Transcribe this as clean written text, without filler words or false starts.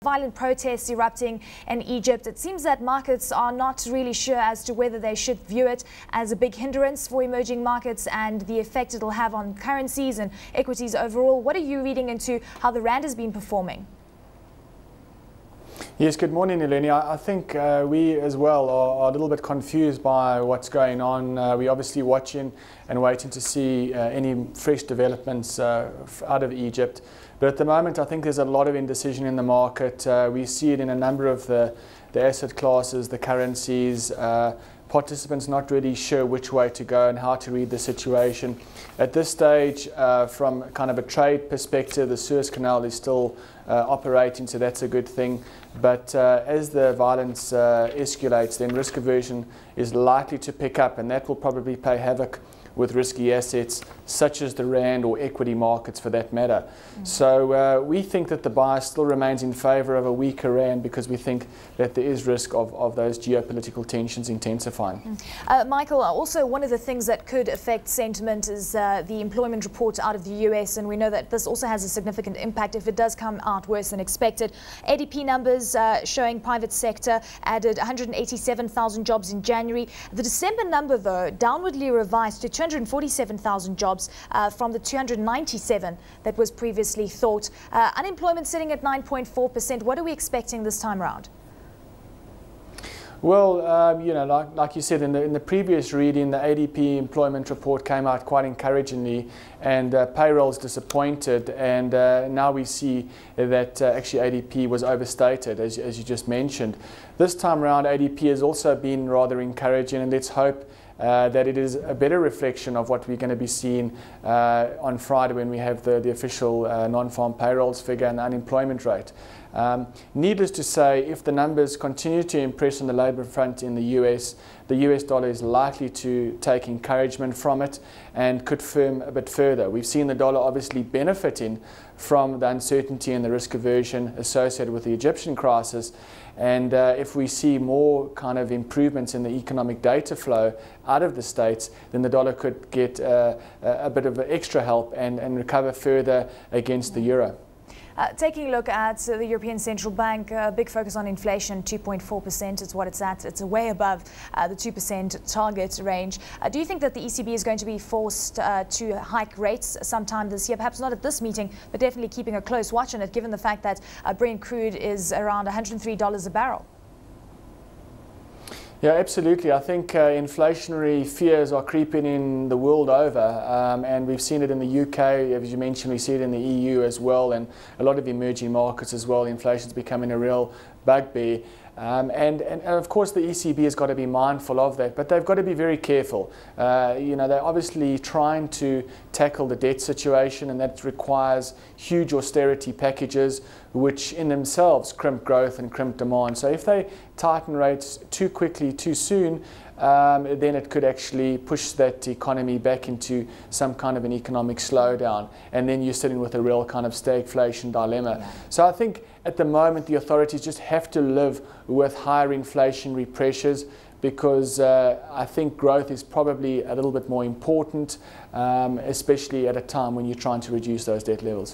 Violent protests erupting in Egypt. It seems that markets are not really sure as to whether they should view it as a big hindrance for emerging markets and the effect it'll have on currencies and equities overall. What are you reading into how the rand has been performing? Yes, good morning, Eleni. I think we as well are a little bit confused by what's going on. We're obviously watching and waiting to see any fresh developments out of Egypt. But at the moment, I think there's a lot of indecision in the market. We see it in a number of the asset classes, the currencies, participants not really sure which way to go and how to read the situation. At this stage, from kind of a trade perspective, the Suez Canal is still operating, so that's a good thing. But as the violence escalates, then risk aversion is likely to pick up, and that will probably play havoc with risky assets such as the rand or equity markets for that matter. So we think that the bias still remains in favour of a weaker rand because we think that there is risk of those geopolitical tensions intensifying. Michael, also one of the things that could affect sentiment is the employment report out of the US, and we know that this also has a significant impact if it does come out worse than expected. ADP numbers showing private sector added 187,000 jobs in January. The December number, though, downwardly revised to 247,000 jobs from the 297 that was previously thought. Unemployment sitting at 9.4%. What are we expecting this time around? Well, you know, like you said, in the previous reading, the ADP Employment Report came out quite encouragingly, and payrolls disappointed, and now we see that actually ADP was overstated, as you just mentioned. This time around, ADP has also been rather encouraging, and let's hope that it is a better reflection of what we're going to be seeing on Friday when we have the official non-farm payrolls figure and unemployment rate. Needless to say, if the numbers continue to impress on the labour front in the US dollar is likely to take encouragement from it and could firm a bit further. We've seen the dollar obviously benefiting from the uncertainty and the risk aversion associated with the Egyptian crisis. And if we see more kind of improvements in the economic data flow out of the States, then the dollar could get a bit of extra help and recover further against the euro. Taking a look at the European Central Bank, big focus on inflation, 2.4% is what it's at. It's way above the 2% target range. Do you think that the ECB is going to be forced to hike rates sometime this year? Perhaps not at this meeting, but definitely keeping a close watch on it, given the fact that Brent crude is around $103 a barrel. Yeah, absolutely. I think inflationary fears are creeping in the world over, and we've seen it in the UK, as you mentioned. We see it in the EU as well, and a lot of emerging markets as well. Inflation's becoming a real bugbear. And of course the ECB has got to be mindful of that, but they've got to be very careful. You know, they're obviously trying to tackle the debt situation, and that requires huge austerity packages which in themselves crimp growth and crimp demand. So if they tighten rates too quickly, too soon, then it could actually push that economy back into some kind of an economic slowdown, and then you're sitting with a real kind of stagflation dilemma. Yeah. So I think at the moment the authorities just have to live with higher inflationary pressures, because I think growth is probably a little bit more important, especially at a time when you're trying to reduce those debt levels.